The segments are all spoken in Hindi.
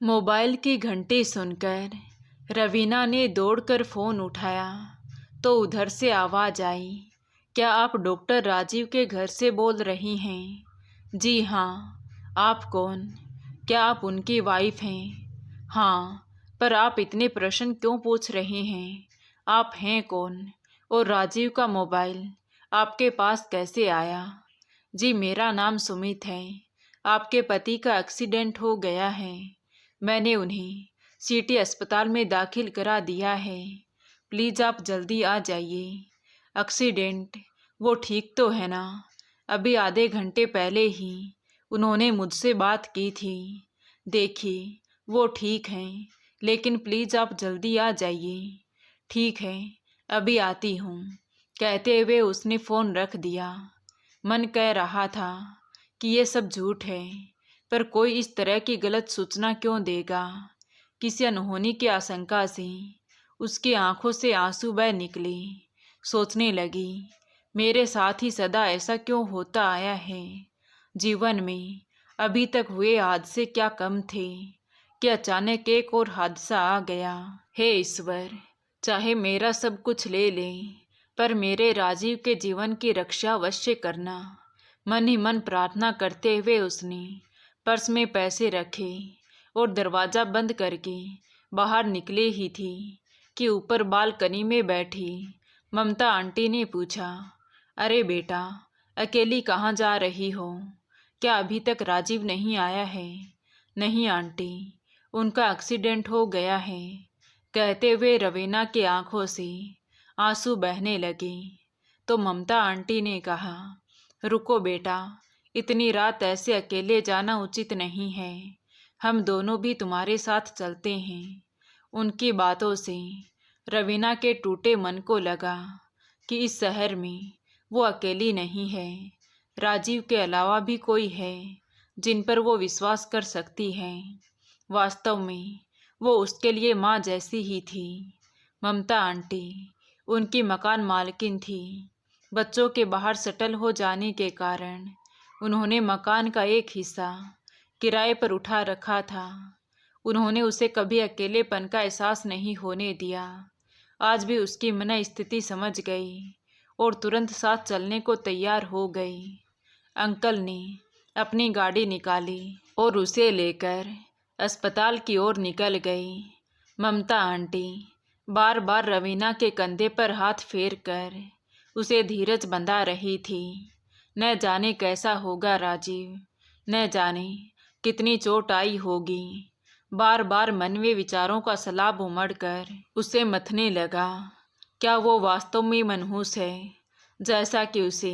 मोबाइल की घंटी सुनकर रवीना ने दौड़कर फ़ोन उठाया तो उधर से आवाज़ आई, क्या आप डॉक्टर राजीव के घर से बोल रही हैं? जी हाँ। आप कौन? क्या आप उनकी वाइफ हैं? हाँ। पर आप इतने प्रश्न क्यों पूछ रहे हैं? आप हैं कौन? और राजीव का मोबाइल आपके पास कैसे आया? जी मेरा नाम सुमित है। आपके पति का एक्सीडेंट हो गया है। मैंने उन्हें सिटी अस्पताल में दाखिल करा दिया है। प्लीज़ आप जल्दी आ जाइए। एक्सीडेंट? वो ठीक तो है ना? अभी आधे घंटे पहले ही उन्होंने मुझसे बात की थी। देखिए वो ठीक हैं, लेकिन प्लीज़ आप जल्दी आ जाइए। ठीक है, अभी आती हूँ, कहते हुए उसने फ़ोन रख दिया। मन कह रहा था कि ये सब झूठ है, पर कोई इस तरह की गलत सूचना क्यों देगा। किसी अनहोनी की आशंका से उसकी आंखों से आंसू बह निकले। सोचने लगी, मेरे साथ ही सदा ऐसा क्यों होता आया है। जीवन में अभी तक हुए हादसे क्या कम थे कि अचानक एक और हादसा आ गया। हे ईश्वर, चाहे मेरा सब कुछ ले ले, पर मेरे राजीव के जीवन की रक्षा अवश्य करना। मन ही मन प्रार्थना करते हुए उसने पर्स में पैसे रखे और दरवाज़ा बंद करके बाहर निकले ही थी कि ऊपर बालकनी में बैठी ममता आंटी ने पूछा, अरे बेटा, अकेली कहाँ जा रही हो? क्या अभी तक राजीव नहीं आया है? नहीं आंटी, उनका एक्सीडेंट हो गया है, कहते हुए रवीना की आंखों से आंसू बहने लगे। तो ममता आंटी ने कहा, रुको बेटा, इतनी रात ऐसे अकेले जाना उचित नहीं है, हम दोनों भी तुम्हारे साथ चलते हैं। उनकी बातों से रवीना के टूटे मन को लगा कि इस शहर में वो अकेली नहीं है। राजीव के अलावा भी कोई है जिन पर वो विश्वास कर सकती है। वास्तव में वो उसके लिए माँ जैसी ही थी। ममता आंटी उनकी मकान मालकिन थी। बच्चों के बाहर सेटल हो जाने के कारण उन्होंने मकान का एक हिस्सा किराए पर उठा रखा था। उन्होंने उसे कभी अकेलेपन का एहसास नहीं होने दिया। आज भी उसकी मन स्थिति समझ गई और तुरंत साथ चलने को तैयार हो गई। अंकल ने अपनी गाड़ी निकाली और उसे लेकर अस्पताल की ओर निकल गई। ममता आंटी बार बार रवीना के कंधे पर हाथ फेर कर उसे धीरज बंधा रही थी। न जाने कैसा होगा राजीव, न जाने कितनी चोट आई होगी। बार बार मन में विचारों का सैलाब उमड़कर उसे मथने लगा। क्या वो वास्तव में मनहूस है, जैसा कि उसे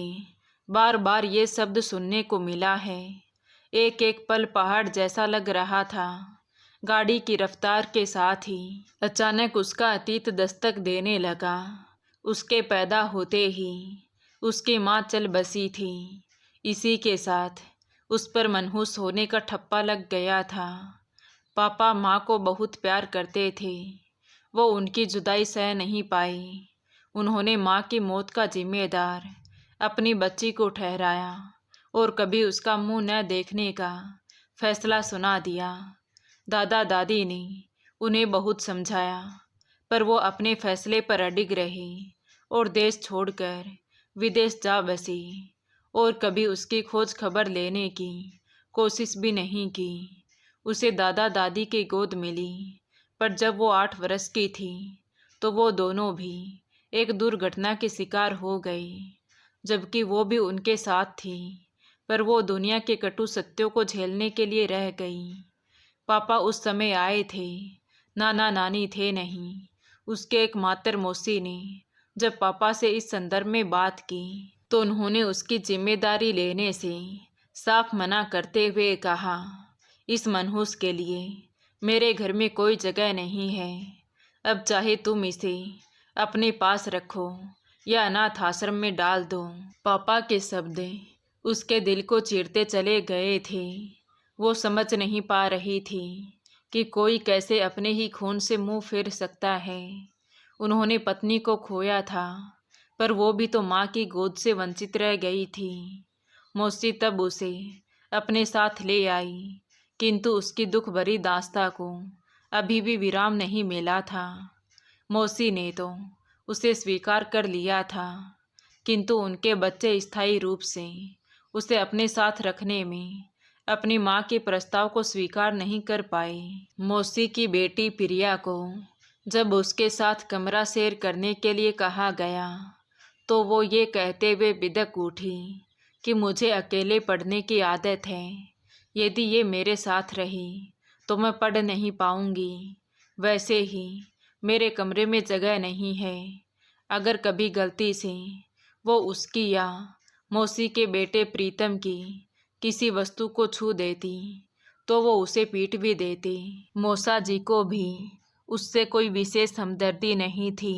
बार बार ये शब्द सुनने को मिला है? एक एक पल पहाड़ जैसा लग रहा था। गाड़ी की रफ्तार के साथ ही अचानक उसका अतीत दस्तक देने लगा। उसके पैदा होते ही उसकी माँ चल बसी थी। इसी के साथ उस पर मनहूस होने का ठप्पा लग गया था। पापा माँ को बहुत प्यार करते थे। वो उनकी जुदाई सह नहीं पाई। उन्होंने माँ की मौत का जिम्मेदार अपनी बच्ची को ठहराया और कभी उसका मुंह न देखने का फैसला सुना दिया। दादा दादी ने उन्हें बहुत समझाया, पर वो अपने फैसले पर अडिग रही और देश छोड़कर विदेश जा बसी और कभी उसकी खोज खबर लेने की कोशिश भी नहीं की। उसे दादा दादी की गोद मिली, पर जब वो 8 वर्ष की थी तो वो दोनों भी एक दुर्घटना के शिकार हो गई। जबकि वो भी उनके साथ थी, पर वो दुनिया के कटु सत्यों को झेलने के लिए रह गई। पापा उस समय आए थे, नाना नानी थे नहीं। उसके एकमात्र मौसी ने जब पापा से इस संदर्भ में बात की तो उन्होंने उसकी जिम्मेदारी लेने से साफ मना करते हुए कहा, इस मनहूस के लिए मेरे घर में कोई जगह नहीं है। अब चाहे तुम इसे अपने पास रखो या अनाथ आश्रम में डाल दो। पापा के शब्द उसके दिल को चीरते चले गए थे। वो समझ नहीं पा रही थी कि कोई कैसे अपने ही खून से मुंह फेर सकता है। उन्होंने पत्नी को खोया था, पर वो भी तो माँ की गोद से वंचित रह गई थी। मौसी तब उसे अपने साथ ले आई, किंतु उसकी दुख भरी दास्तां को अभी भी विराम नहीं मिला था। मौसी ने तो उसे स्वीकार कर लिया था, किंतु उनके बच्चे स्थायी रूप से उसे अपने साथ रखने में अपनी माँ के प्रस्ताव को स्वीकार नहीं कर पाए। मौसी की बेटी प्रिया को जब उसके साथ कमरा शेयर करने के लिए कहा गया तो वो ये कहते हुए बिदक उठी कि मुझे अकेले पढ़ने की आदत है, यदि ये मेरे साथ रही तो मैं पढ़ नहीं पाऊंगी। वैसे ही मेरे कमरे में जगह नहीं है। अगर कभी गलती से वो उसकी या मौसी के बेटे प्रीतम की किसी वस्तु को छू देती तो वो उसे पीट भी देते। मौसा जी को भी उससे कोई विशेष हमदर्दी नहीं थी।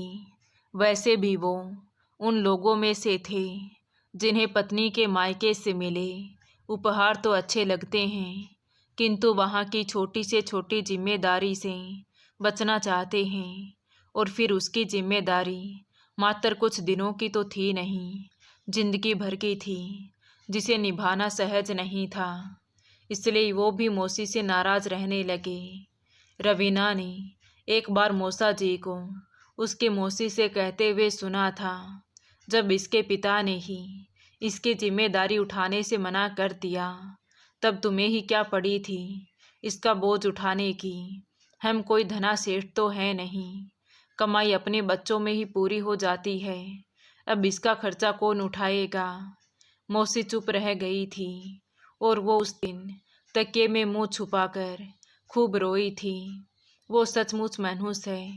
वैसे भी वो उन लोगों में से थे जिन्हें पत्नी के मायके से मिले उपहार तो अच्छे लगते हैं, किंतु वहाँ की छोटी से छोटी जिम्मेदारी से बचना चाहते हैं। और फिर उसकी जिम्मेदारी मात्र कुछ दिनों की तो थी नहीं, जिंदगी भर की थी, जिसे निभाना सहज नहीं था। इसलिए वो भी मौसी से नाराज रहने लगे। रवीना ने एक बार मौसा जी को उसके मौसी से कहते हुए सुना था, जब इसके पिता ने ही इसकी जिम्मेदारी उठाने से मना कर दिया तब तुम्हें ही क्या पड़ी थी इसका बोझ उठाने की। हम कोई धना सेठ तो है नहीं, कमाई अपने बच्चों में ही पूरी हो जाती है, अब इसका खर्चा कौन उठाएगा। मौसी चुप रह गई थी और वो उस दिन तकिए में मुंह छुपाकर खूब रोई थी। वो सचमुच मनहूस है,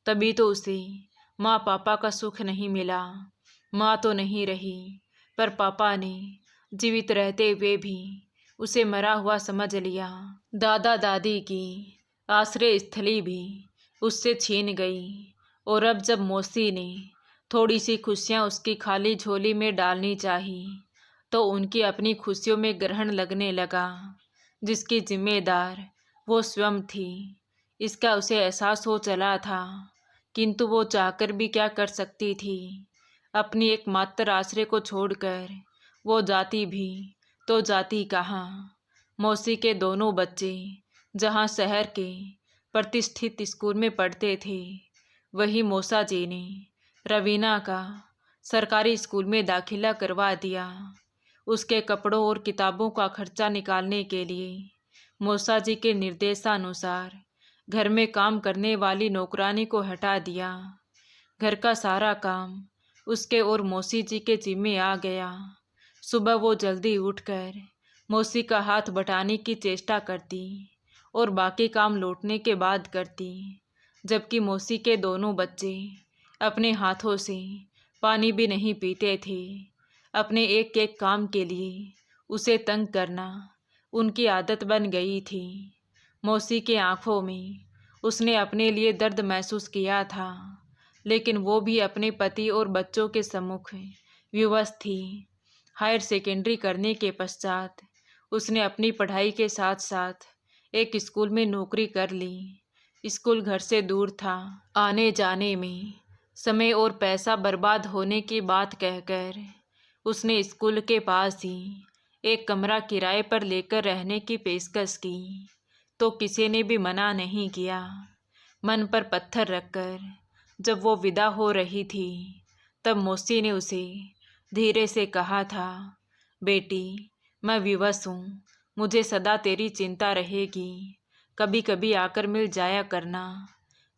तभी तो उसे माँ पापा का सुख नहीं मिला। माँ तो नहीं रही, पर पापा ने जीवित रहते हुए भी उसे मरा हुआ समझ लिया। दादा दादी की आश्रय स्थली भी उससे छीन गई। और अब जब मौसी ने थोड़ी सी खुशियाँ उसकी खाली झोली में डालनी चाही तो उनकी अपनी खुशियों में ग्रहण लगने लगा, जिसकी जिम्मेदार वो स्वयं थी। इसका उसे एहसास हो चला था, किंतु वो चाहकर भी क्या कर सकती थी। अपनी एकमात्र आश्रय को छोड़कर वो जाती भी तो जाती कहाँ। मौसी के दोनों बच्चे जहाँ शहर के प्रतिष्ठित स्कूल में पढ़ते थे, वही मौसा जी ने रवीना का सरकारी स्कूल में दाखिला करवा दिया। उसके कपड़ों और किताबों का खर्चा निकालने के लिए मौसा जी के निर्देशानुसार घर में काम करने वाली नौकरानी को हटा दिया। घर का सारा काम उसके और मौसी जी के जिम्मे आ गया। सुबह वो जल्दी उठकर मौसी का हाथ बटाने की चेष्टा करती और बाकी काम लौटने के बाद करती, जबकि मौसी के दोनों बच्चे अपने हाथों से पानी भी नहीं पीते थे। अपने एक एक काम के लिए उसे तंग करना उनकी आदत बन गई थी। मौसी के आंखों में उसने अपने लिए दर्द महसूस किया था, लेकिन वो भी अपने पति और बच्चों के सम्मुख विवश थी। हायर सेकेंडरी करने के पश्चात उसने अपनी पढ़ाई के साथ साथ एक स्कूल में नौकरी कर ली। स्कूल घर से दूर था। आने जाने में समय और पैसा बर्बाद होने की बात कहकर उसने स्कूल के पास ही एक कमरा किराए पर लेकर रहने की पेशकश की, तो किसी ने भी मना नहीं किया। मन पर पत्थर रखकर जब वो विदा हो रही थी तब मौसी ने उसे धीरे से कहा था, बेटी मैं विवश हूँ, मुझे सदा तेरी चिंता रहेगी, कभी कभी आकर मिल जाया करना।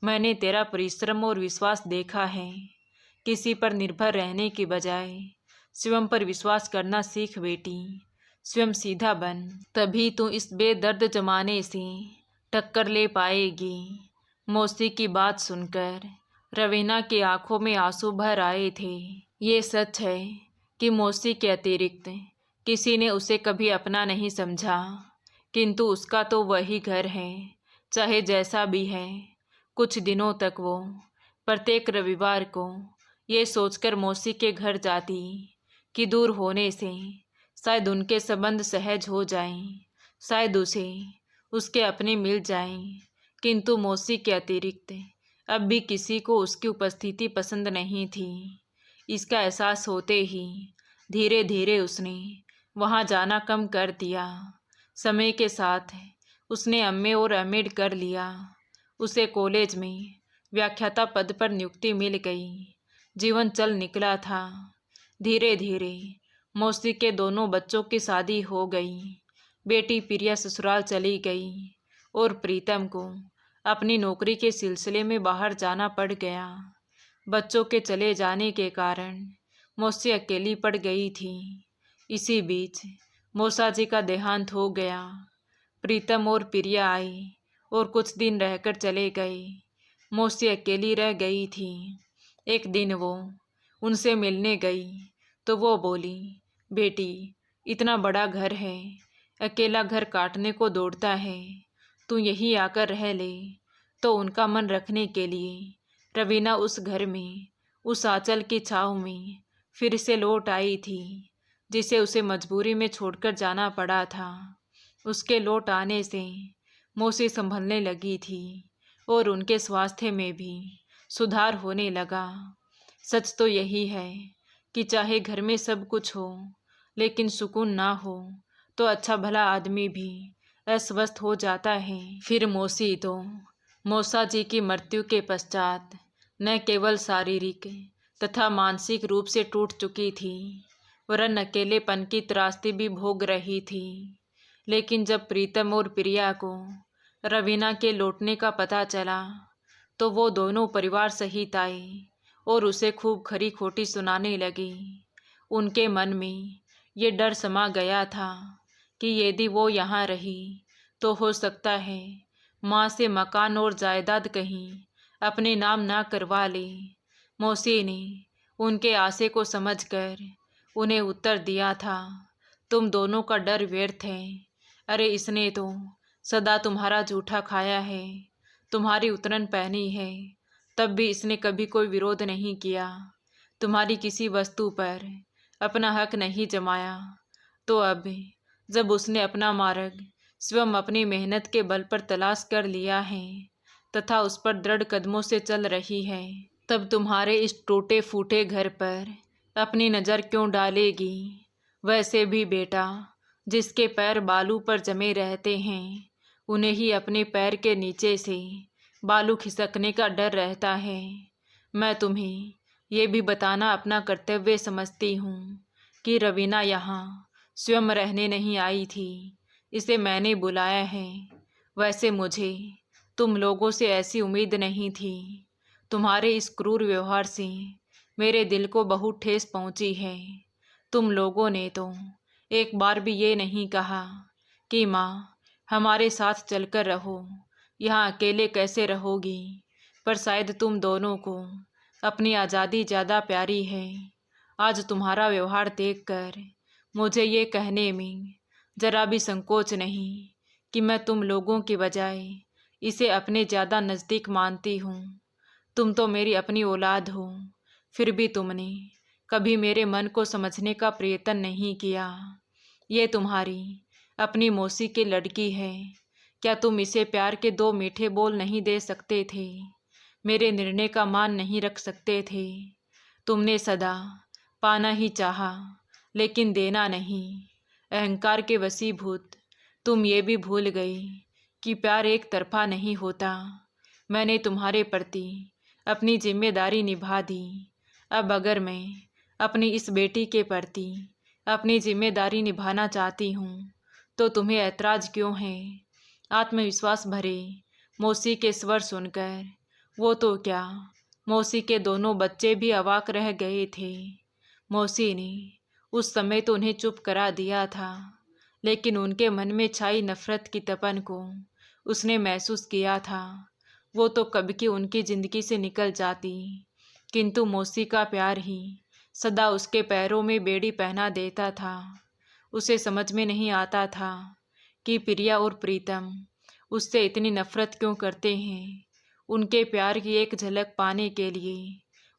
मैंने तेरा परिश्रम और विश्वास देखा है। किसी पर निर्भर रहने की बजाय स्वयं पर विश्वास करना सीख बेटी, स्वयं सीधा बन, तभी तू इस बेदर्द जमाने से टक्कर ले पाएगी। मौसी की बात सुनकर रवीना की आंखों में आंसू भर आए थे। ये सच है कि मौसी के अतिरिक्त किसी ने उसे कभी अपना नहीं समझा, किंतु उसका तो वही घर है, चाहे जैसा भी है। कुछ दिनों तक वो प्रत्येक रविवार को ये सोचकर मौसी के घर जाती कि दूर होने से शायद उनके संबंध सहज हो जाएं, शायद उसे उसके अपने मिल जाएं, किंतु मौसी के अतिरिक्त अब भी किसी को उसकी उपस्थिति पसंद नहीं थी। इसका एहसास होते ही धीरे धीरे उसने वहाँ जाना कम कर दिया। समय के साथ उसने एमए और एमएड कर लिया। उसे कॉलेज में व्याख्याता पद पर नियुक्ति मिल गई। जीवन चल निकला था। धीरे धीरे मौसी के दोनों बच्चों की शादी हो गई। बेटी प्रिया ससुराल चली गई और प्रीतम को अपनी नौकरी के सिलसिले में बाहर जाना पड़ गया। बच्चों के चले जाने के कारण मौसी अकेली पड़ गई थी। इसी बीच मौसा जी का देहांत हो गया। प्रीतम और प्रिया आए और कुछ दिन रहकर चले गए। मौसी अकेली रह गई थी। एक दिन वो उनसे मिलने गई तो वो बोली, बेटी इतना बड़ा घर है, अकेला घर काटने को दौड़ता है, तू यहीं आकर रह ले। तो उनका मन रखने के लिए रवीना उस घर में, उस आंचल की छाँव में फिर से लौट आई थी, जिसे उसे मजबूरी में छोड़कर जाना पड़ा था। उसके लौट आने से मौसी संभलने लगी थी और उनके स्वास्थ्य में भी सुधार होने लगा। सच तो यही है कि चाहे घर में सब कुछ हो लेकिन सुकून ना हो तो अच्छा भला आदमी भी अस्वस्थ हो जाता है। फिर मौसी तो मौसा जी की मृत्यु के पश्चात न केवल शारीरिक तथा मानसिक रूप से टूट चुकी थी, वरन अकेलेपन की त्रासदी भी भोग रही थी। लेकिन जब प्रीतम और प्रिया को रवीना के लौटने का पता चला तो वो दोनों परिवार सहित आए और उसे खूब खरी खोटी सुनाने लगी। उनके मन में ये डर समा गया था कि यदि वो यहाँ रही तो हो सकता है माँ से मकान और जायदाद कहीं अपने नाम ना करवा ले। मौसी ने उनके आशे को समझकर उन्हें उत्तर दिया था, तुम दोनों का डर व्यर्थ है। अरे इसने तो सदा तुम्हारा जूठा खाया है, तुम्हारी उतरन पहनी है, तब भी इसने कभी कोई विरोध नहीं किया, तुम्हारी किसी वस्तु पर अपना हक नहीं जमाया। तो अब जब उसने अपना मार्ग स्वयं अपनी मेहनत के बल पर तलाश कर लिया है तथा उस पर दृढ़ कदमों से चल रही है, तब तुम्हारे इस टूटे फूटे घर पर अपनी नज़र क्यों डालेगी। वैसे भी बेटा, जिसके पैर बालू पर जमे रहते हैं उन्हें ही अपने पैर के नीचे से बालू खिसकने का डर रहता है। मैं तुम्हें ये भी बताना अपना कर्तव्य समझती हूँ कि रवीना यहाँ स्वयं रहने नहीं आई थी, इसे मैंने बुलाया है। वैसे मुझे तुम लोगों से ऐसी उम्मीद नहीं थी। तुम्हारे इस क्रूर व्यवहार से मेरे दिल को बहुत ठेस पहुँची है। तुम लोगों ने तो एक बार भी ये नहीं कहा कि माँ हमारे साथ चलकर रहो, यहाँ अकेले कैसे रहोगी। पर शायद तुम दोनों को अपनी आज़ादी ज़्यादा प्यारी है। आज तुम्हारा व्यवहार देखकर मुझे ये कहने में ज़रा भी संकोच नहीं कि मैं तुम लोगों की बजाय इसे अपने ज़्यादा नज़दीक मानती हूँ। तुम तो मेरी अपनी औलाद हो, फिर भी तुमने कभी मेरे मन को समझने का प्रयत्न नहीं किया। ये तुम्हारी अपनी मौसी की लड़की है, क्या तुम इसे प्यार के दो मीठे बोल नहीं दे सकते थे? मेरे निर्णय का मान नहीं रख सकते थे? तुमने सदा पाना ही चाहा लेकिन देना नहीं। अहंकार के वशीभूत तुम ये भी भूल गई कि प्यार एक तरफा नहीं होता। मैंने तुम्हारे प्रति अपनी जिम्मेदारी निभा दी। अब अगर मैं अपनी इस बेटी के प्रति अपनी जिम्मेदारी निभाना चाहती हूँ तो तुम्हें ऐतराज़ क्यों है? आत्मविश्वास भरे मौसी के स्वर सुनकर वो तो क्या, मौसी के दोनों बच्चे भी अवाक रह गए थे। मौसी ने उस समय तो उन्हें चुप करा दिया था, लेकिन उनके मन में छाई नफरत की तपन को उसने महसूस किया था। वो तो कब की उनकी ज़िंदगी से निकल जाती, किंतु मौसी का प्यार ही सदा उसके पैरों में बेड़ी पहना देता था। उसे समझ में नहीं आता था कि प्रिया और प्रीतम उससे इतनी नफरत क्यों करते हैं। उनके प्यार की एक झलक पाने के लिए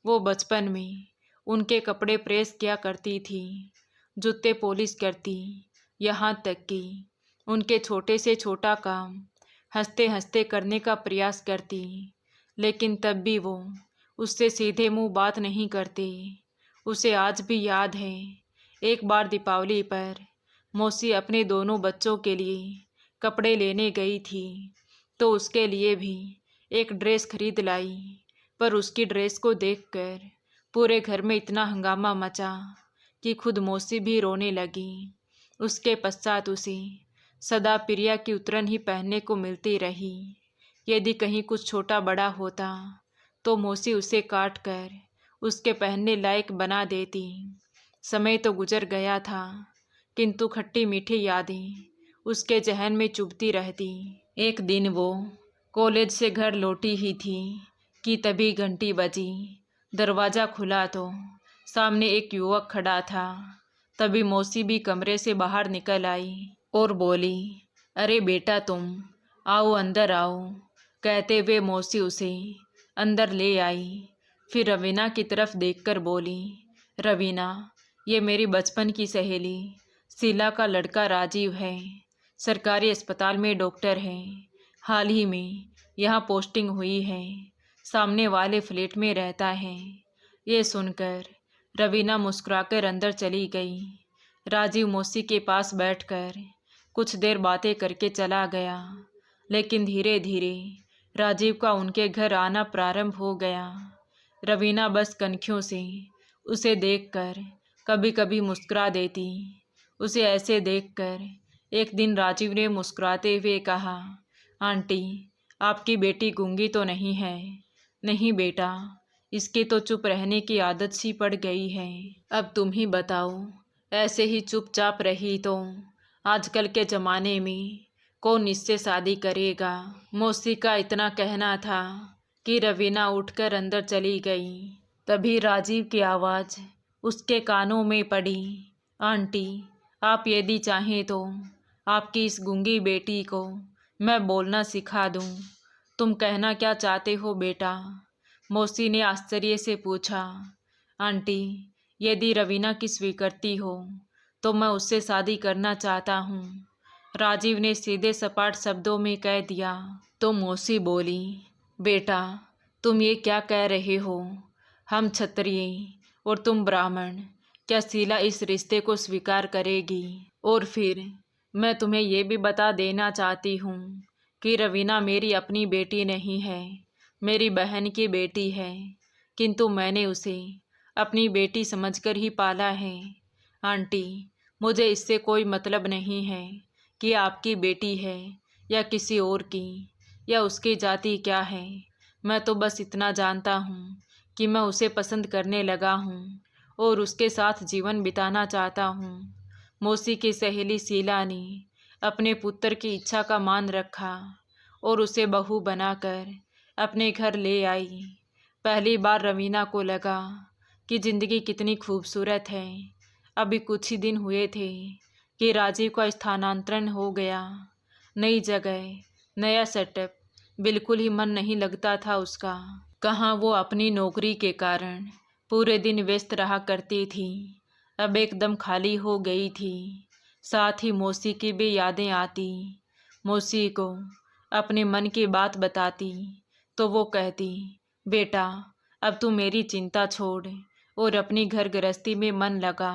वो बचपन में उनके कपड़े प्रेस किया करती थी, जूते पॉलिश करती, यहाँ तक कि उनके छोटे से छोटा काम हंसते हंसते करने का प्रयास करती। लेकिन तब भी वो उससे सीधे मुंह बात नहीं करते। उसे आज भी याद है, एक बार दीपावली पर मौसी अपने दोनों बच्चों के लिए कपड़े लेने गई थी तो उसके लिए भी एक ड्रेस खरीद लाई, पर उसकी ड्रेस को देखकर पूरे घर में इतना हंगामा मचा कि खुद मौसी भी रोने लगी। उसके पश्चात उसे सदा प्रिया की उतरन ही पहनने को मिलती रही। यदि कहीं कुछ छोटा बड़ा होता तो मौसी उसे काट कर उसके पहनने लायक बना देती। समय तो गुजर गया था, किंतु खट्टी मीठी यादें उसके जहन में चुभती रहती। एक दिन वो कॉलेज से घर लौटी ही थी कि तभी घंटी बजी। दरवाज़ा खुला तो सामने एक युवक खड़ा था। तभी मौसी भी कमरे से बाहर निकल आई और बोली, अरे बेटा तुम आओ, अंदर आओ। कहते हुए मौसी उसे अंदर ले आई। फिर रवीना की तरफ देखकर बोली, रवीना, ये मेरी बचपन की सहेली शीला का लड़का राजीव है। सरकारी अस्पताल में डॉक्टर है। हाल ही में यहाँ पोस्टिंग हुई है। सामने वाले फ्लैट में रहता है। ये सुनकर रवीना मुस्कुराकर अंदर चली गई। राजीव मौसी के पास बैठकर कुछ देर बातें करके चला गया। लेकिन धीरे धीरे राजीव का उनके घर आना प्रारंभ हो गया। रवीना बस कनखियों से उसे देखकर कभी कभी मुस्कुरा देती। उसे ऐसे देखकर एक दिन राजीव ने मुस्कुराते हुए कहा, आंटी, आपकी बेटी गूंगी तो नहीं है? नहीं बेटा, इसकी तो चुप रहने की आदत सी पड़ गई है। अब तुम ही बताओ, ऐसे ही चुपचाप रही तो आजकल के ज़माने में कौन इससे शादी करेगा? मौसी का इतना कहना था कि रवीना उठकर अंदर चली गई। तभी राजीव की आवाज़ उसके कानों में पड़ी, आंटी, आप यदि चाहें तो आपकी इस गूंगी बेटी को मैं बोलना सिखा दूं। तुम कहना क्या चाहते हो बेटा? मौसी ने आश्चर्य से पूछा। आंटी, यदि रवीना की स्वीकृति हो तो मैं उससे शादी करना चाहता हूँ, राजीव ने सीधे सपाट शब्दों में कह दिया। तो मौसी बोली, बेटा, तुम ये क्या कह रहे हो? हम क्षत्रिय और तुम ब्राह्मण, क्या शीला इस रिश्ते को स्वीकार करेगी? और फिर मैं तुम्हें ये भी बता देना चाहती हूँ कि रवीना मेरी अपनी बेटी नहीं है, मेरी बहन की बेटी है, किंतु मैंने उसे अपनी बेटी समझकर ही पाला है। आंटी, मुझे इससे कोई मतलब नहीं है कि आपकी बेटी है या किसी और की, या उसकी जाति क्या है। मैं तो बस इतना जानता हूँ कि मैं उसे पसंद करने लगा हूँ और उसके साथ जीवन बिताना चाहता हूँ। मौसी की सहेली शीला ने अपने पुत्र की इच्छा का मान रखा और उसे बहू बनाकर अपने घर ले आई। पहली बार रवीना को लगा कि ज़िंदगी कितनी खूबसूरत है। अभी कुछ ही दिन हुए थे कि राजीव का स्थानांतरण हो गया। नई जगह, नया सेटअप, बिल्कुल ही मन नहीं लगता था उसका। कहाँ वो अपनी नौकरी के कारण पूरे दिन व्यस्त रहा करती थी, अब एकदम खाली हो गई थी। साथ ही मौसी की भी यादें आती। मौसी को अपने मन की बात बताती तो वो कहती, बेटा, अब तू मेरी चिंता छोड़ और अपनी घर गृहस्थी में मन लगा।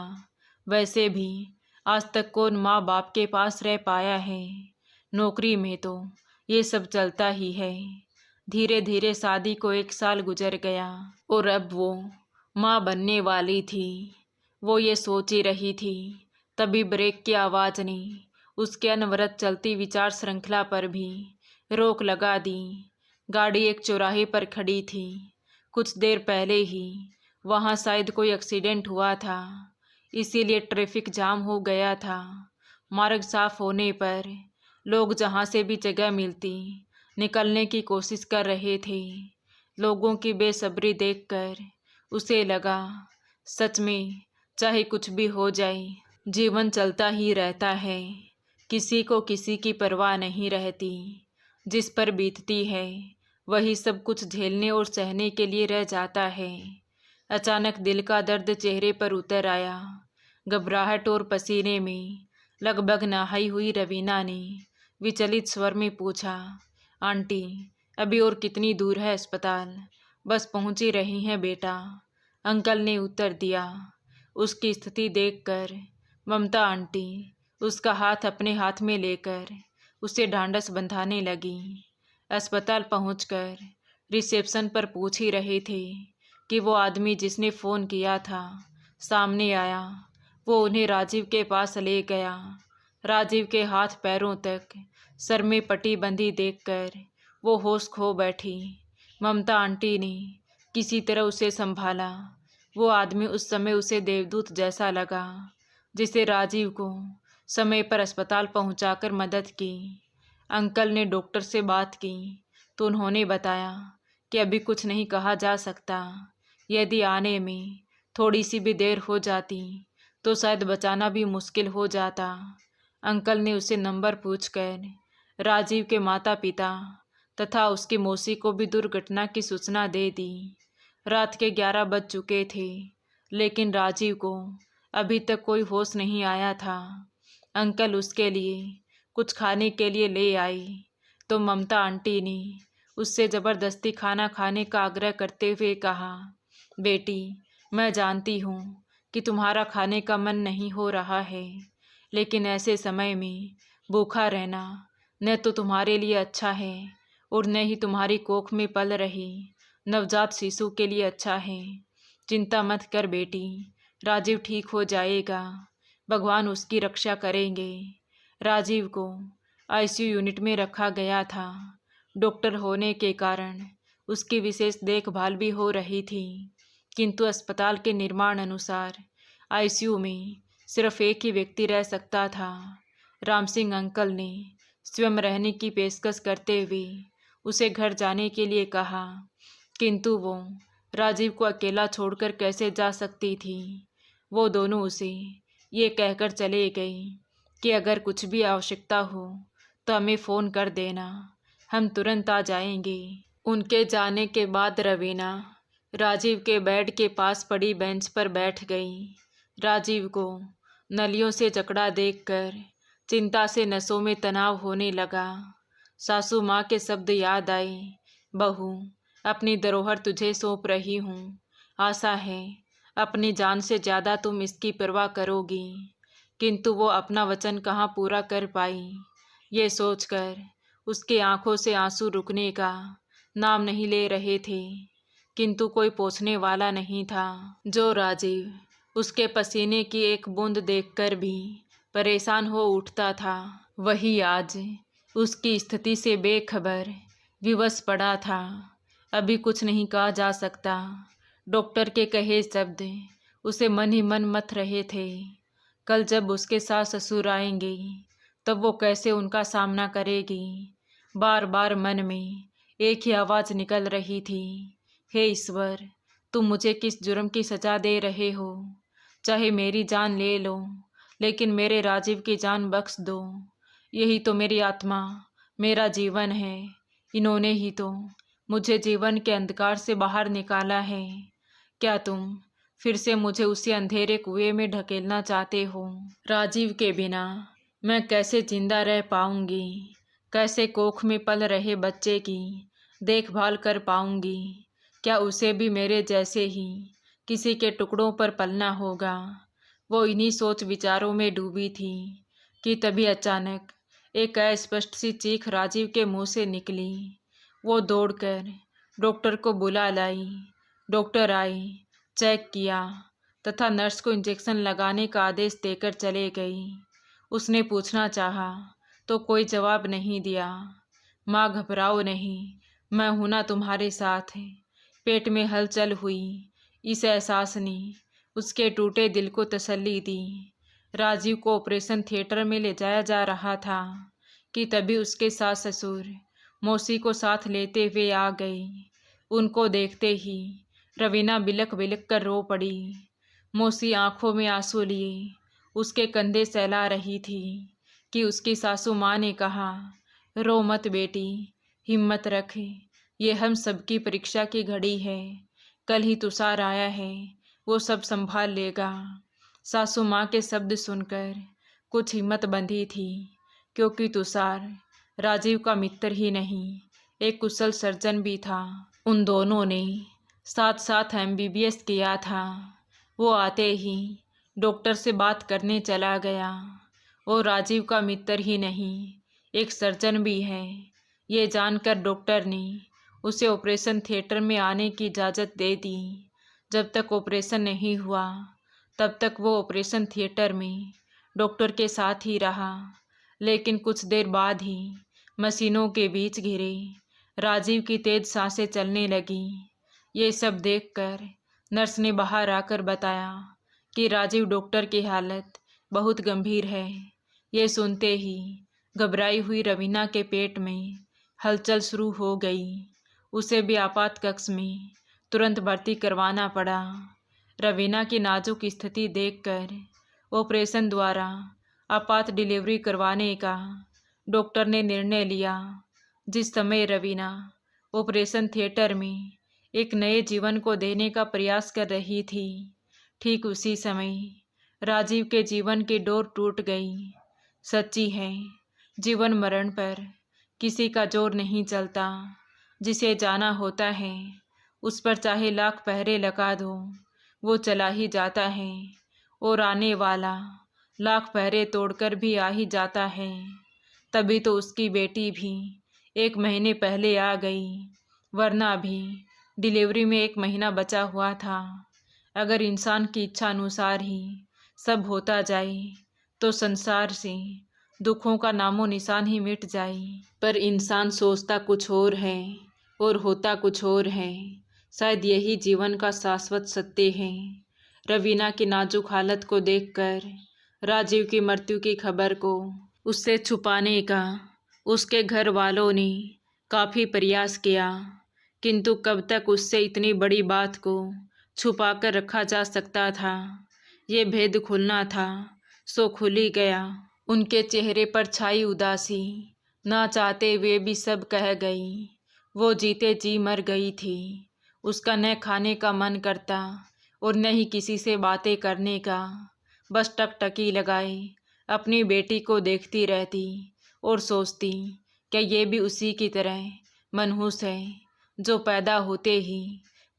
वैसे भी आज तक कौन माँ बाप के पास रह पाया है? नौकरी में तो ये सब चलता ही है। धीरे धीरे शादी को 1 साल गुजर गया और अब वो माँ बनने वाली थी। वो ये सोच ही रही थी, तभी ब्रेक की आवाज़ ने उसके अनवरत चलती विचार श्रृंखला पर भी रोक लगा दी। गाड़ी एक चौराहे पर खड़ी थी। कुछ देर पहले ही वहाँ शायद कोई एक्सीडेंट हुआ था, इसीलिए ट्रैफिक जाम हो गया था। मार्ग साफ होने पर लोग जहाँ से भी जगह मिलती निकलने की कोशिश कर रहे थे। लोगों की बेसब्री देखकर उसे लगा, सच में चाहे कुछ भी हो जाए, जीवन चलता ही रहता है। किसी को किसी की परवाह नहीं रहती। जिस पर बीतती है वही सब कुछ झेलने और सहने के लिए रह जाता है। अचानक दिल का दर्द चेहरे पर उतर आया। घबराहट और पसीने में लगभग नहाई हुई रवीना ने विचलित स्वर में पूछा, आंटी, अभी और कितनी दूर है अस्पताल? बस पहुंच ही रही हैं बेटा, अंकल ने उत्तर दिया। उसकी स्थिति देखकर ममता आंटी उसका हाथ अपने हाथ में लेकर उसे ढांढस बंधाने लगी। अस्पताल पहुंचकर रिसेप्शन पर पूछ ही रहे थे कि वो आदमी जिसने फ़ोन किया था सामने आया। वो उन्हें राजीव के पास ले गया। राजीव के हाथ पैरों तक सर में पट्टी बंधी देखकर वो होश खो बैठी। ममता आंटी ने किसी तरह उसे संभाला। वो आदमी उस समय उसे देवदूत जैसा लगा, जिसे राजीव को समय पर अस्पताल पहुंचाकर मदद की। अंकल ने डॉक्टर से बात की तो उन्होंने बताया कि अभी कुछ नहीं कहा जा सकता। यदि आने में थोड़ी सी भी देर हो जाती तो शायद बचाना भी मुश्किल हो जाता। अंकल ने उसे नंबर पूछकर राजीव के माता पिता तथा उसकी मौसी को भी दुर्घटना की सूचना दे दी। रात के 11 बज चुके थे, लेकिन राजीव को अभी तक कोई होश नहीं आया था। अंकल उसके लिए कुछ खाने के लिए ले आई तो ममता आंटी ने उससे ज़बरदस्ती खाना खाने का आग्रह करते हुए कहा, बेटी, मैं जानती हूँ कि तुम्हारा खाने का मन नहीं हो रहा है, लेकिन ऐसे समय में भूखा रहना न तो तुम्हारे लिए अच्छा है और न ही तुम्हारी कोख में पल रही नवजात शिशु के लिए अच्छा है। चिंता मत कर बेटी, राजीव ठीक हो जाएगा, भगवान उसकी रक्षा करेंगे। राजीव को आईसीयू यूनिट में रखा गया था। डॉक्टर होने के कारण उसकी विशेष देखभाल भी हो रही थी, किंतु अस्पताल के निर्माण अनुसार आईसीयू में सिर्फ एक ही व्यक्ति रह सकता था। राम सिंह अंकल ने स्वयं रहने की पेशकश करते हुए उसे घर जाने के लिए कहा, किंतु वो राजीव को अकेला छोड़कर कैसे जा सकती थी। वो दोनों उसे ये कहकर चले गए कि अगर कुछ भी आवश्यकता हो तो हमें फ़ोन कर देना, हम तुरंत आ जाएंगे। उनके जाने के बाद रवीना राजीव के बेड के पास पड़ी बेंच पर बैठ गई। राजीव को नलियों से जकड़ा देखकर चिंता से नसों में तनाव होने लगा। सासू माँ के शब्द याद आए, बहू, अपनी धरोहर तुझे सौंप रही हूँ, आशा है अपनी जान से ज़्यादा तुम इसकी परवाह करोगी। किंतु वो अपना वचन कहाँ पूरा कर पाई। ये सोचकर उसकी आंखों से आंसू रुकने का नाम नहीं ले रहे थे, किंतु कोई पूछने वाला नहीं था। जो राजीव उसके पसीने की एक बूंद देखकर भी परेशान हो उठता था, वही आज उसकी स्थिति से बेखबर विवश पड़ा था। अभी कुछ नहीं कहा जा सकता। डॉक्टर के कहे शब्द उसे मन ही मन मथ रहे थे। कल जब उसके सास ससुर आएंगे तब वो कैसे उनका सामना करेगी। बार बार मन में एक ही आवाज़ निकल रही थी, हे ईश्वर, तुम मुझे किस जुर्म की सज़ा दे रहे हो। चाहे मेरी जान ले लो, लेकिन मेरे राजीव की जान बख्श दो। यही तो मेरी आत्मा, मेरा जीवन है। इन्होंने ही तो मुझे जीवन के अंधकार से बाहर निकाला है। क्या तुम फिर से मुझे उसी अंधेरे कुएं में ढकेलना चाहते हो? राजीव के बिना मैं कैसे जिंदा रह पाऊंगी? कैसे कोख में पल रहे बच्चे की देखभाल कर पाऊंगी? क्या उसे भी मेरे जैसे ही किसी के टुकड़ों पर पलना होगा? वो इन्हीं सोच विचारों में डूबी थी कि तभी अचानक एक अस्पष्ट सी चीख राजीव के मुंह से निकली। वो दौड़कर डॉक्टर को बुला लाई। डॉक्टर आई, चेक किया तथा नर्स को इंजेक्शन लगाने का आदेश देकर चले गई। उसने पूछना चाहा तो कोई जवाब नहीं दिया। माँ, घबराओ नहीं, मैं हूं ना तुम्हारे साथ। पेट में हलचल हुई। इस एहसास ने उसके टूटे दिल को तसल्ली दी। राजीव को ऑपरेशन थिएटर में ले जाया जा रहा था कि तभी उसके सास ससुर मौसी को साथ लेते हुए आ गए। उनको देखते ही रवीना बिलक बिलक कर रो पड़ी। मौसी आंखों में आंसू लिए उसके कंधे सहला रही थी कि उसकी सासू माँ ने कहा, रो मत बेटी, हिम्मत रख, ये हम सबकी परीक्षा की घड़ी है। कल ही तुषार आया है, वो सब संभाल लेगा। सासू माँ के शब्द सुनकर कुछ हिम्मत बंधी थी, क्योंकि तुषार राजीव का मित्र ही नहीं, एक कुशल सर्जन भी था। उन दोनों ने साथ साथ MBBS किया था। वो आते ही डॉक्टर से बात करने चला गया और राजीव का मित्र ही नहीं, एक सर्जन भी है। ये जानकर डॉक्टर ने उसे ऑपरेशन थिएटर में आने की इजाज़त दे दी। जब तक ऑपरेशन नहीं हुआ तब तक वो ऑपरेशन थिएटर में डॉक्टर के साथ ही रहा। लेकिन कुछ देर बाद ही मशीनों के बीच घिरे राजीव की तेज सांसें चलने लगी। ये सब देखकर नर्स ने बाहर आकर बताया कि राजीव डॉक्टर की हालत बहुत गंभीर है। ये सुनते ही घबराई हुई रवीना के पेट में हलचल शुरू हो गई। उसे भी आपात कक्ष में तुरंत भर्ती करवाना पड़ा। रवीना की नाजुक स्थिति देखकर ऑपरेशन द्वारा आपात डिलीवरी करवाने का डॉक्टर ने निर्णय लिया। जिस समय रवीना ऑपरेशन थिएटर में एक नए जीवन को देने का प्रयास कर रही थी, ठीक उसी समय राजीव के जीवन की डोर टूट गई। सच्ची है, जीवन मरण पर किसी का जोर नहीं चलता। जिसे जाना होता है उस पर चाहे लाख पहरे लगा दो, वो चला ही जाता है और आने वाला लाख पहरे तोड़कर भी आ ही जाता है। तभी तो उसकी बेटी भी 1 महीने पहले आ गई, वरना अभी डिलीवरी में 1 महीना बचा हुआ था। अगर इंसान की इच्छा अनुसार ही सब होता जाए तो संसार से दुखों का नामो निशान ही मिट जाए। पर इंसान सोचता कुछ और है और होता कुछ और है। शायद यही जीवन का शाश्वत सत्य है। रवीना की नाजुक हालत को देखकर राजीव की मृत्यु की खबर को उससे छुपाने का उसके घर वालों ने काफ़ी प्रयास किया, किंतु कब तक उससे इतनी बड़ी बात को छुपा कर रखा जा सकता था। ये भेद खुलना था सो खुल ही गया। उनके चेहरे पर छाई उदासी ना चाहते हुए भी सब कह गई। वो जीते जी मर गई थी। उसका न खाने का मन करता और न ही किसी से बातें करने का। बस टकटकी लगाए अपनी बेटी को देखती रहती और सोचती कि ये भी उसी की तरह मनहूस है जो पैदा होते ही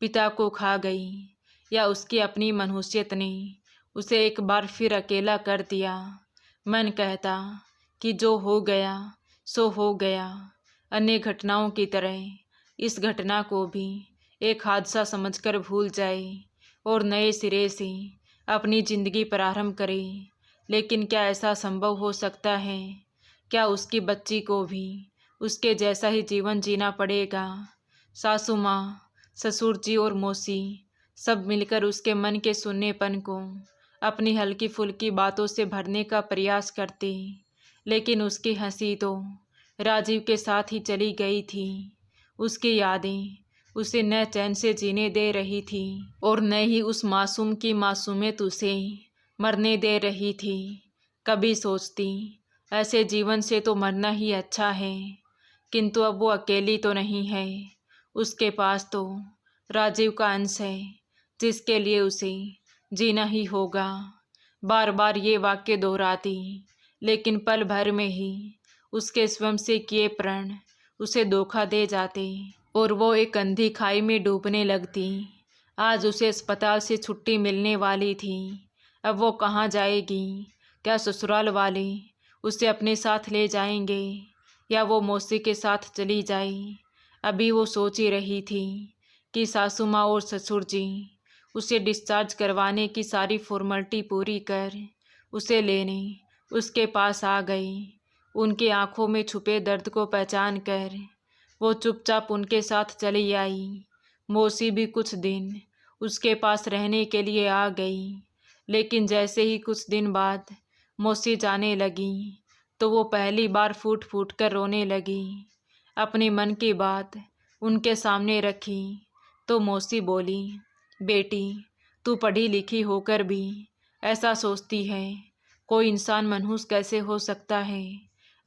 पिता को खा गई, या उसकी अपनी मनहूसियत ने उसे एक बार फिर अकेला कर दिया। मन कहता कि जो हो गया सो हो गया। अन्य घटनाओं की तरह इस घटना को भी एक हादसा समझकर भूल जाए और नए सिरे से अपनी ज़िंदगी प्रारंभ करे। लेकिन क्या ऐसा संभव हो सकता है? क्या उसकी बच्ची को भी उसके जैसा ही जीवन जीना पड़ेगा? सासू माँ, ससुर जी और मौसी सब मिलकर उसके मन के सुन्नेपन को अपनी हल्की फुल्की बातों से भरने का प्रयास करते, लेकिन उसकी हंसी तो राजीव के साथ ही चली गई थी। उसकी यादें उसे न चैन से जीने दे रही थी और न ही उस मासूम की मासूमियत उसे मरने दे रही थी। कभी सोचती ऐसे जीवन से तो मरना ही अच्छा है, किंतु अब वो अकेली तो नहीं है। उसके पास तो राजीव का अंश है जिसके लिए उसे जीना ही होगा। बार बार ये वाक्य दोहराती, लेकिन पल भर में ही उसके स्वयं से किए प्रण उसे धोखा दे जाते और वो एक अंधी खाई में डूबने लगती। आज उसे अस्पताल से छुट्टी मिलने वाली थी। अब वो कहाँ जाएगी? क्या ससुराल वाले उसे अपने साथ ले जाएंगे या वो मौसी के साथ चली जाए? अभी वो सोच ही रही थी कि सासू माँ और ससुर जी उसे डिस्चार्ज करवाने की सारी फॉर्मेलिटी पूरी कर उसे लेने उसके पास आ गई। उनकी आंखों में छुपे दर्द को पहचान कर वो चुपचाप उनके साथ चली आई। मौसी भी कुछ दिन उसके पास रहने के लिए आ गई, लेकिन जैसे ही कुछ दिन बाद मौसी जाने लगी तो वो पहली बार फूट फूट कर रोने लगी। अपने मन की बात उनके सामने रखी तो मौसी बोली, बेटी तू पढ़ी लिखी होकर भी ऐसा सोचती है? कोई इंसान मनहूस कैसे हो सकता है?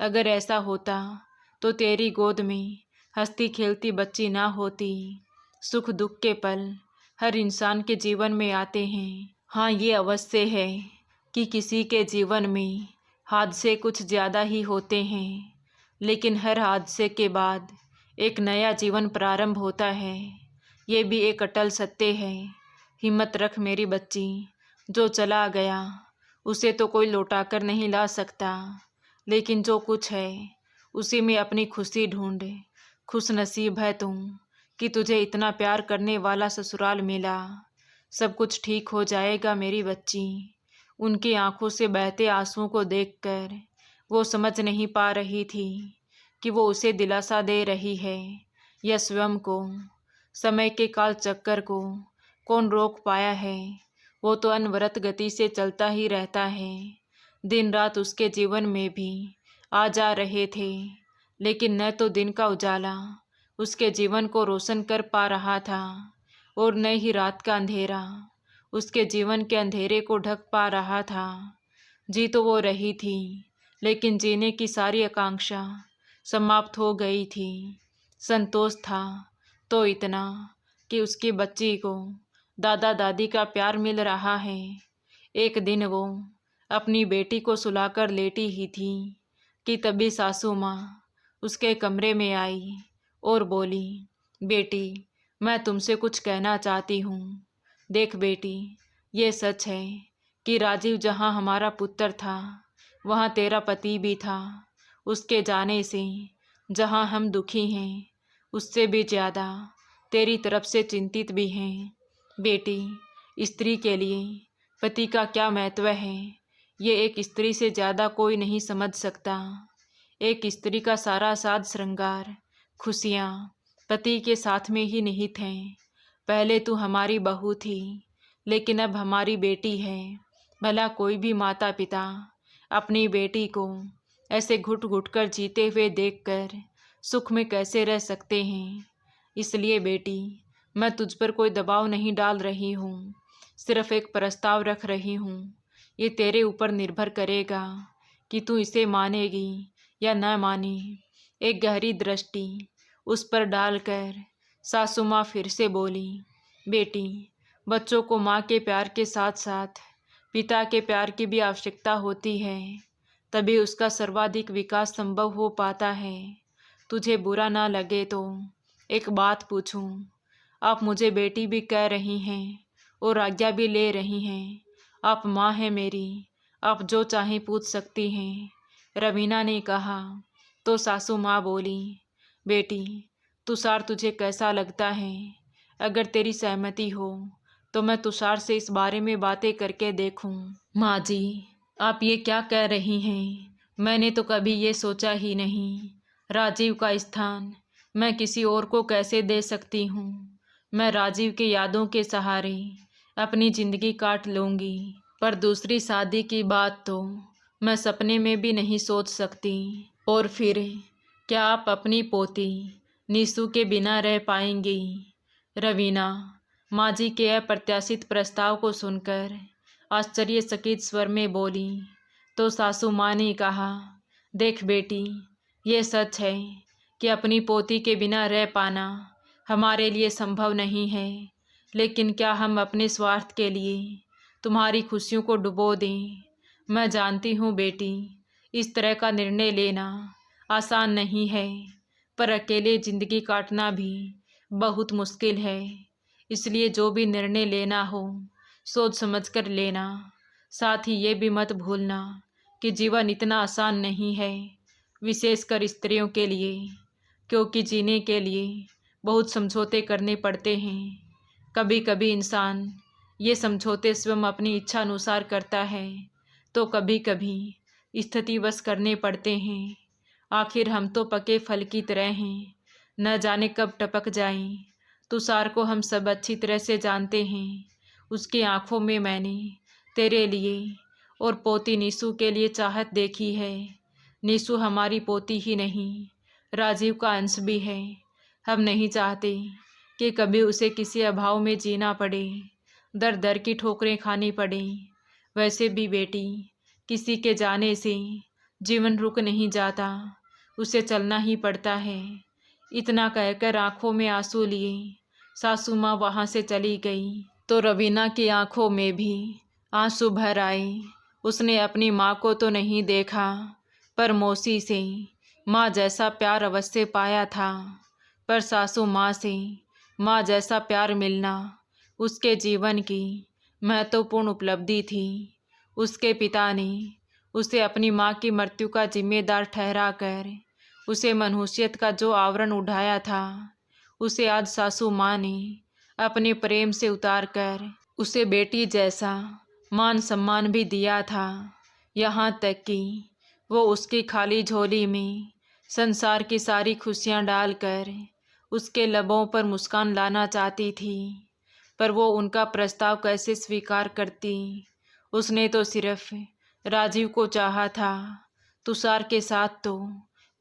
अगर ऐसा होता तो तेरी गोद में हंसती खेलती बच्ची ना होती। सुख दुख के पल हर इंसान के जीवन में आते हैं। हाँ, ये अवश्य है कि किसी के जीवन में हादसे कुछ ज़्यादा ही होते हैं, लेकिन हर हादसे के बाद एक नया जीवन प्रारंभ होता है। ये भी एक अटल सत्य है। हिम्मत रख मेरी बच्ची, जो चला गया उसे तो कोई लौटा कर नहीं ला सकता, लेकिन जो कुछ है उसी में अपनी खुशी ढूंढ। खुश नसीब है तुम कि तुझे इतना प्यार करने वाला ससुराल मिला। सब कुछ ठीक हो जाएगा मेरी बच्ची। उनकी आंखों से बहते आंसुओं को देखकर वो समझ नहीं पा रही थी कि वो उसे दिलासा दे रही है या स्वयं को। समय के काल चक्कर को कौन रोक पाया है। वो तो अनवरत गति से चलता ही रहता है। दिन रात उसके जीवन में भी आ जा रहे थे, लेकिन न तो दिन का उजाला उसके जीवन को रोशन कर पा रहा था और न ही रात का अंधेरा उसके जीवन के अंधेरे को ढक पा रहा था। जी तो वो रही थी, लेकिन जीने की सारी आकांक्षा समाप्त हो गई थी। संतोष था तो इतना कि उसकी बच्ची को दादा दादी का प्यार मिल रहा है। एक दिन वो अपनी बेटी को सुलाकर लेटी ही थी कि तभी सासू माँ उसके कमरे में आई और बोली, बेटी मैं तुमसे कुछ कहना चाहती हूँ। देख बेटी, ये सच है कि राजीव जहाँ हमारा पुत्र था वहाँ तेरा पति भी था। उसके जाने से जहाँ हम दुखी हैं उससे भी ज़्यादा तेरी तरफ से चिंतित भी हैं। बेटी, स्त्री के लिए पति का क्या महत्व है ये एक स्त्री से ज़्यादा कोई नहीं समझ सकता। एक स्त्री का सारा साज श्रृंगार, खुशियाँ पति के साथ में ही निहित हैं। पहले तू हमारी बहू थी, लेकिन अब हमारी बेटी है। भला कोई भी माता पिता अपनी बेटी को ऐसे घुट घुट कर जीते हुए देखकर सुख में कैसे रह सकते हैं। इसलिए बेटी, मैं तुझ पर कोई दबाव नहीं डाल रही हूँ, सिर्फ एक प्रस्ताव रख रही हूँ। ये तेरे ऊपर निर्भर करेगा कि तू इसे मानेगी या न माने। एक गहरी दृष्टि उस पर डालकर सासू माँ फिर से बोली, बेटी, बच्चों को माँ के प्यार के साथ साथ पिता के प्यार की भी आवश्यकता होती है, तभी उसका सर्वाधिक विकास संभव हो पाता है। तुझे बुरा ना लगे तो एक बात पूछूं? आप मुझे बेटी भी कह रही हैं और आज्ञा भी ले रही हैं। आप माँ हैं मेरी, आप जो चाहें पूछ सकती हैं, रवीना ने कहा। तो सासू माँ बोली, बेटी तुषार तुझे कैसा लगता है? अगर तेरी सहमति हो तो मैं तुषार से इस बारे में बातें करके देखूं। माँ जी, आप ये क्या कह रही हैं? मैंने तो कभी ये सोचा ही नहीं। राजीव का स्थान मैं किसी और को कैसे दे सकती हूँ? मैं राजीव के यादों के सहारे अपनी ज़िंदगी काट लूँगी, पर दूसरी शादी की बात तो मैं सपने में भी नहीं सोच सकती। और फिर क्या आप अपनी पोती नीसू के बिना रह पाएंगी? रवीना माँ जी के अप्रत्याशित प्रस्ताव को सुनकर आश्चर्यचकित स्वर में बोली। तो सासू माँ ने कहा, देख बेटी, ये सच है कि अपनी पोती के बिना रह पाना हमारे लिए संभव नहीं है, लेकिन क्या हम अपने स्वार्थ के लिए तुम्हारी खुशियों को डुबो दें? मैं जानती हूँ बेटी, इस तरह का निर्णय लेना आसान नहीं है, पर अकेले ज़िंदगी काटना भी बहुत मुश्किल है। इसलिए जो भी निर्णय लेना हो सोच समझ कर लेना। साथ ही ये भी मत भूलना कि जीवन इतना आसान नहीं है, विशेषकर स्त्रियों के लिए, क्योंकि जीने के लिए बहुत समझौते करने पड़ते हैं। कभी कभी इंसान ये समझौते स्वयं अपनी इच्छा अनुसार करता है, तो कभी कभी स्थितिवश करने पड़ते हैं। आखिर हम तो पके फल की तरह हैं, न जाने कब टपक जाएं। तुषार को हम सब अच्छी तरह से जानते हैं। उसकी आंखों में मैंने तेरे लिए और पोती नीसू के लिए चाहत देखी है। नीसू हमारी पोती ही नहीं, राजीव का अंश भी है। हम नहीं चाहते कि कभी उसे किसी अभाव में जीना पड़े, दर दर की ठोकरें खानी पड़े। वैसे भी बेटी, किसी के जाने से जीवन रुक नहीं जाता, उसे चलना ही पड़ता है। इतना कहकर आंखों में आंसू लिए सासू माँ वहाँ से चली गई। तो रवीना की आंखों में भी आंसू भर आए। उसने अपनी माँ को तो नहीं देखा, पर मौसी से माँ जैसा प्यार अवश्य पाया था। पर सासू माँ से माँ जैसा प्यार मिलना उसके जीवन की महत्वपूर्ण उपलब्धि थी। उसके पिता ने उसे अपनी माँ की मृत्यु का जिम्मेदार ठहराकर उसे मनहूसियत का जो आवरण उठाया था, उसे आज सासू माँ ने अपने प्रेम से उतार कर उसे बेटी जैसा मान सम्मान भी दिया था। यहाँ तक कि वो उसकी खाली झोली में संसार की सारी खुशियाँ डालकर उसके लबों पर मुस्कान लाना चाहती थी, पर वो उनका प्रस्ताव कैसे स्वीकार करती। उसने तो सिर्फ राजीव को चाहा था। तुषार के साथ तो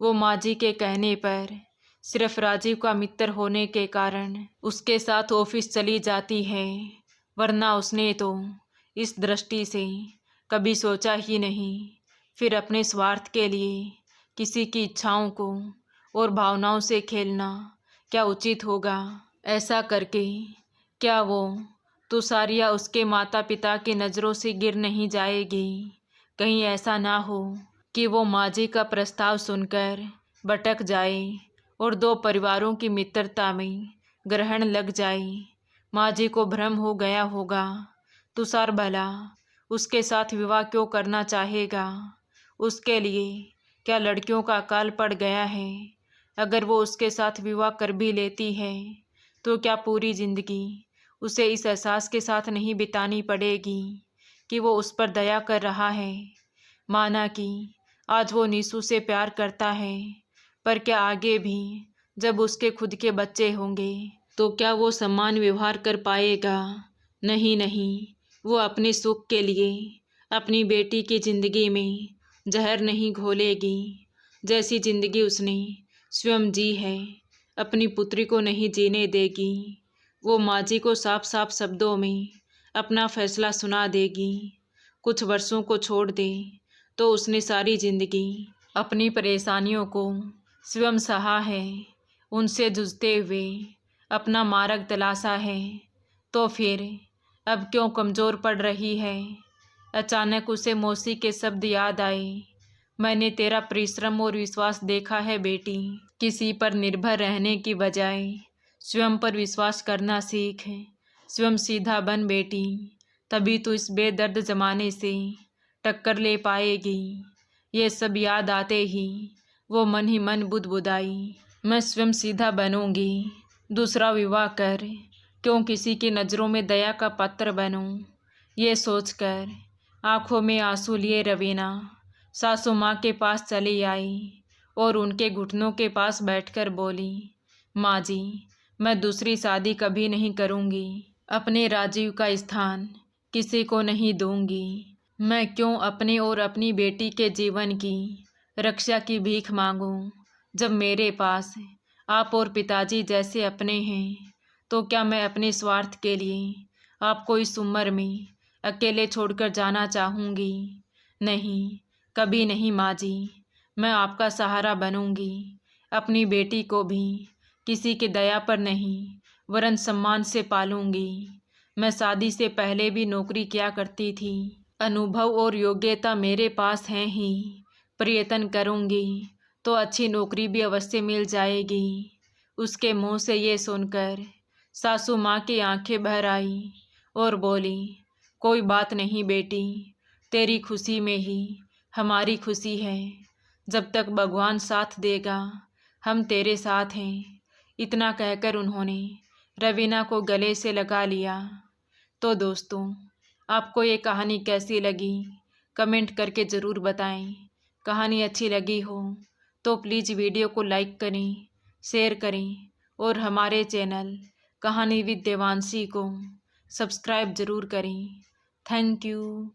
वो माँ जी के कहने पर सिर्फ राजीव का मित्र होने के कारण उसके साथ ऑफिस चली जाती है, वरना उसने तो इस दृष्टि से कभी सोचा ही नहीं। फिर अपने स्वार्थ के लिए किसी की इच्छाओं को और भावनाओं से खेलना क्या उचित होगा? ऐसा करके क्या वो तुषार या उसके माता पिता की नज़रों से गिर नहीं जाएगी? कहीं ऐसा ना हो कि वो माँ जी का प्रस्ताव सुनकर भटक जाए और दो परिवारों की मित्रता में ग्रहण लग जाए। माँ जी को भ्रम हो गया होगा, तुषार भला उसके साथ विवाह क्यों करना चाहेगा? उसके लिए क्या लड़कियों का अकाल पड़ गया है? अगर वो उसके साथ विवाह कर भी लेती है तो क्या पूरी जिंदगी उसे इस एहसास के साथ नहीं बितानी पड़ेगी कि वो उस पर दया कर रहा है? माना कि आज वो नीसू से प्यार करता है, पर क्या आगे भी जब उसके खुद के बच्चे होंगे तो क्या वो समान व्यवहार कर पाएगा? नहीं नहीं, वो अपने सुख के लिए अपनी बेटी की जिंदगी में जहर नहीं घोलेगी। जैसी जिंदगी उसने स्वयं जी है, अपनी पुत्री को नहीं जीने देगी। वो माँ जी को साफ साफ शब्दों में अपना फैसला सुना देगी। कुछ वर्षों को छोड़ दे तो उसने सारी जिंदगी अपनी परेशानियों को स्वयं सहा है, उनसे जूझते हुए अपना मार्ग तलाशा है, तो फिर अब क्यों कमज़ोर पड़ रही है? अचानक उसे मौसी के शब्द याद आए। मैंने तेरा परिश्रम और विश्वास देखा है बेटी। किसी पर निर्भर रहने की बजाय स्वयं पर विश्वास करना सीख। स्वयं सीधा बन बेटी, तभी तो इस बेदर्द ज़माने से टक्कर ले पाएगी। ये सब याद आते ही वो मन ही मन बुदबुदाई। मैं स्वयं सीधा बनूंगी, दूसरा विवाह कर क्यों किसी की नज़रों में दया का पात्र बनूं? ये सोचकर आंखों में आंसू लिए रवीना सासू माँ के पास चली आई और उनके घुटनों के पास बैठकर बोली, माँ जी, मैं दूसरी शादी कभी नहीं करूँगी। अपने राजीव का स्थान किसी को नहीं दूंगी। मैं क्यों अपने और अपनी बेटी के जीवन की रक्षा की भीख मांगूं, जब मेरे पास आप और पिताजी जैसे अपने हैं। तो क्या मैं अपने स्वार्थ के लिए आपको इस उम्र में अकेले छोड़कर जाना चाहूँगी? नहीं, कभी नहीं माँ जी। मैं आपका सहारा बनूंगी। अपनी बेटी को भी किसी की दया पर नहीं वरन सम्मान से पालूंगी। मैं शादी से पहले भी नौकरी किया करती थी। अनुभव और योग्यता मेरे पास हैं ही। प्रयत्न करूंगी तो अच्छी नौकरी भी अवश्य मिल जाएगी। उसके मुंह से ये सुनकर सासू माँ की आंखें भर आई और बोली, कोई बात नहीं बेटी, तेरी खुशी में ही हमारी खुशी है। जब तक भगवान साथ देगा हम तेरे साथ हैं। इतना कहकर उन्होंने रवीना को गले से लगा लिया। तो दोस्तों, आपको ये कहानी कैसी लगी कमेंट करके ज़रूर बताएं। कहानी अच्छी लगी हो तो प्लीज़ वीडियो को लाइक करें, शेयर करें और हमारे चैनल कहानी विद देवांशी को सब्सक्राइब ज़रूर करें। Thank you.